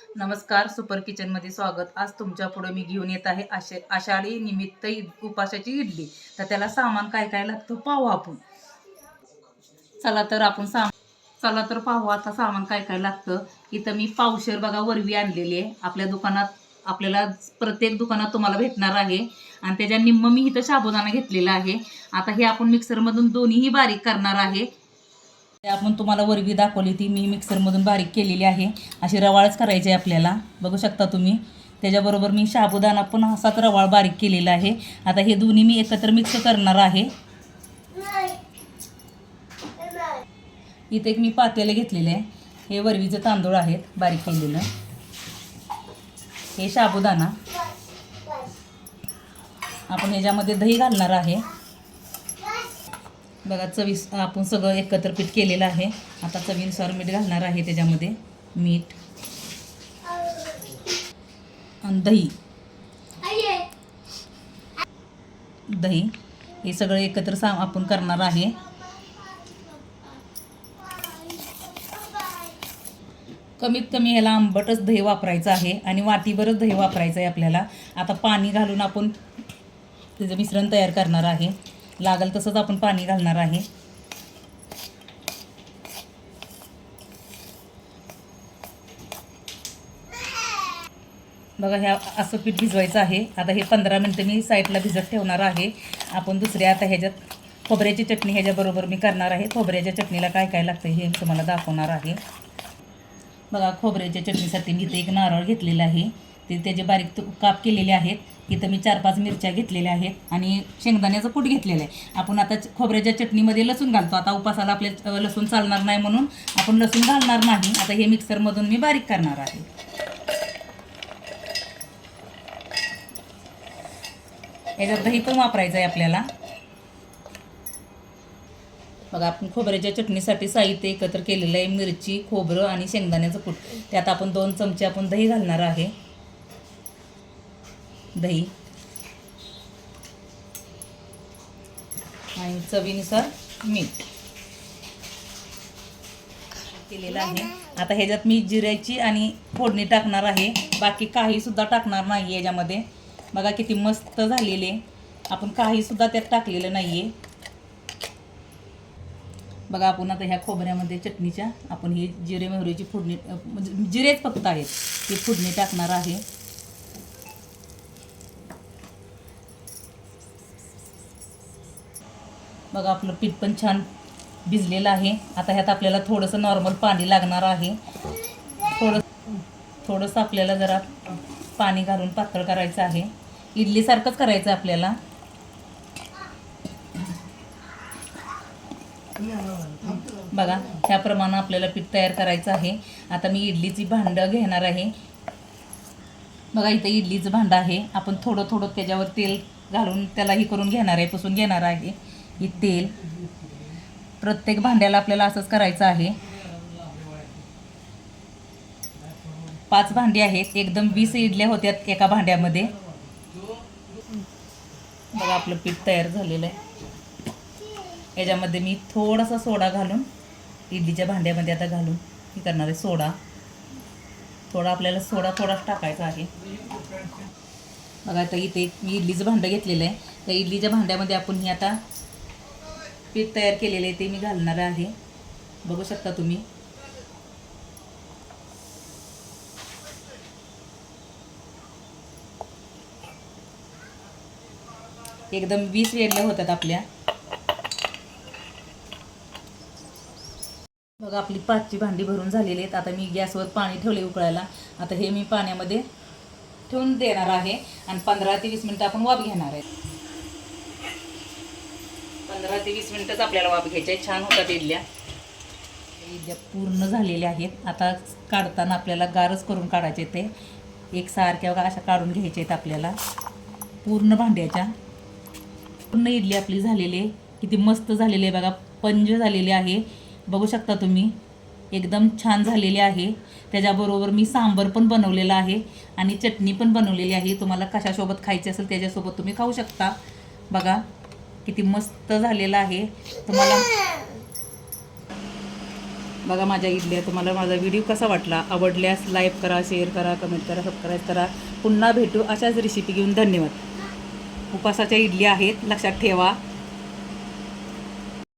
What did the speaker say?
नमस्कार, सुपर किचनमध्ये स्वागत. आज तुमच्या पुढे मी घेऊन येत आहे आषाढी निमित्त उपासाची इडली. तर त्याला सामान काय काय लागतं पाहू आपण. चला तर पाहू आता सामान काय काय लागतं. इथं मी पावशेर बघा वरवी आणलेली आहे. आपल्या दुकानात आपल्याला प्रत्येक दुकानात तुम्हाला भेटणार आहे. आणि त्याच्या निम्म मी इथं साबुदाणा घेतलेला आहे. आता हे आपण मिक्सरमधून दोन्हीही बारीक करणार आहे. आपण तुम्हाला वरवी दाखवली ती मी मिक्सरमधून बारीक केलेली आहे. अशी रवाळच करायची आहे आपल्याला, बघू शकता तुम्ही. त्याच्याबरोबर मी साबुदाणा पण असाच रवाळ बारीक केलेला आहे. आता हे दोन्ही मी एकत्र मिक्स करणार आहे. इथे एक मी पातेले घेतलेले आहे. हे वरवीचे तांदूळ आहेत बारीक केलेलं. हे साबुदाणा. आपण ह्याच्यामध्ये दही घालणार आहे. बघा आपण सगळं एकत्र पीठ केलेलं आहे. आता चवीनुसार मीठ घालणार आहे त्याच्यामध्ये. मीठ आणि दही हे सगळं एकत्र आपण करणार आहे. कमीत कमी ह्याला आंबटच दही वापरायचं आहे आणि वाटीभरच दही वापरायचं आहे आपल्याला. आता पाणी घालून आपण त्याचं मिश्रण तयार करणार आहे. लागल तसंच आपण पाणी घालणार आहे. बघा ह्या असं पीठ भिजवायचं आहे. आता हे 15 मिनटं मी साईडला भिजत ठेवणार आहे. आपण दुसऱ्या आता ह्याच्यात खोबऱ्याची चटणी ह्याच्याबरोबर मी करणार आहे. खोबऱ्याच्या चटणीला काय काय लागतं हे तुम्हाला दाखवणार आहे. बघा खोबऱ्याच्या चटणीसाठी मी इथे एक नारळ घेतलेला आहे. ते त्याचे बारीक काप केलेले आहेत. इथं मी 4-5 मिरच्या घेतलेल्या आहेत आणि शेंगदाण्याचं कूट घेतलेलं आहे. आपण आता खोबऱ्याच्या चटणीमध्ये लसूण घालतो. आता उपासाला आपल्या लसूण चालणार नाही म्हणून आपण लसूण घालणार नाही. आता हे मिक्सरमधून मी बारीक करणार आहे. याच्यात दही पण वापरायचं आहे आपल्याला. बघा आपण खोबऱ्याच्या चटणीसाठी साहित्य एकत्र केलेलं आहे. मिरची, खोबरं आणि शेंगदाण्याचं कूट. त्यात आपण 2 चमचे आपण दही घालणार आहे. दही आणि चवीनुसार मीठ केलेलं आहे. आता ह्याच्यात मी जिऱ्याची आणि फोडणी टाकणार आहे. बाकी काही सुद्धा टाकणार नाही याच्यामध्ये. बघा किती मस्त झालेले. आपण काही सुद्धा त्यात टाकलेलं नाहीये. बघा आपण आता ह्या खोबऱ्यामध्ये चटणीच्या आपण ही जिरे मोहरीची फोडणी म्हणजे जिरेच फक्त आहेत ती फोडणी टाकणार आहे. बघा आपलं पीठ पण छान भिजलेलं आहे. आता ह्यात आपल्याला थोडंसं नॉर्मल पाणी लागणार आहे. थोडंसं आपल्याला जरा पाणी घालून पातळ करायचं आहे. इडलीसारखंच करायचं आपल्याला. बघा ह्याप्रमाणे आपल्याला पीठ तयार करायचं आहे. आता मी इडलीची भांडं घेणार आहे. बघा इथं इडलीचं भांडं आहे. आपण थोडं थोडं त्याच्यावर तेल घालून त्याला ही करून घेणार आहे, पुसून घेणार आहे. ही तेल प्रत्येक भांड्याला आपल्याला असंच करायचं आहे. 5 भांडी आहेत. एकदम 20 इडल्या होत्या एका भांड्यामध्ये. बघा आपलं पीठ तयार झालेलं आहे. याच्यामध्ये मी थोडासा सोडा घालून इडलीच्या भांड्यामध्ये आता घालून हे करणार आहे. सोडा थोडा आपल्याला थोडाच टाकायचा आहे. बघा आता इथे मी इडलीचं भांडं घेतलेलं आहे. त्या इडलीच्या भांड्यामध्ये आपण ही आता पीठ तयार केलेलं आहे ते मी घालणार आहे. बघू शकता तुम्ही. एकदम 20 इडल्या होतात आपल्या. बघा आपली 5ची भांडी भरून झालेली आहेत. आता मी गॅसवर पाणी ठेवले उकळायला. आता हे मी पाण्यामध्ये ठेवून देणार आहे आणि 15 ते 20 मिनिटं आपण वाफ घेणार आहे. 15 ते 20 मिनिटच आपल्याला वाफ घ्यायची आहे. छान होतात इडल्या. इडल्या पूर्ण झालेल्या आहेत. आता काढताना आपल्याला गारच करून काढायचे. ते एकसारख्या बघा अशा काढून घ्यायच्या आहेत आपल्याला पूर्ण भांड्याच्या. पूर्ण इडली आपली झालेली आहे. किती मस्त झालेली आहे बघा. पंज झालेली आहे. बघू शकता तुम्ही. एकदम छान झालेली आहे. त्याच्याबरोबर मी सांबर पण बनवलेला आहे आणि चटणी पण बनवलेली आहे. तुम्हाला कशासोबत खायची असेल त्याच्यासोबत तुम्ही खाऊ शकता. बघा किती मस्त झालेलं आहे. तुम्हाला बघा माझ्या इडल्या. तुम्हाला माझा व्हिडिओ कसा वाटला, आवडल्यास लाईक करा, शेअर करा, कमेंट करा, सबस्क्राईब करा. पुन्हा भेटू अशाच रेसिपी घेऊन. धन्यवाद. उपासाच्या इडल्या आहेत, लक्षात ठेवा.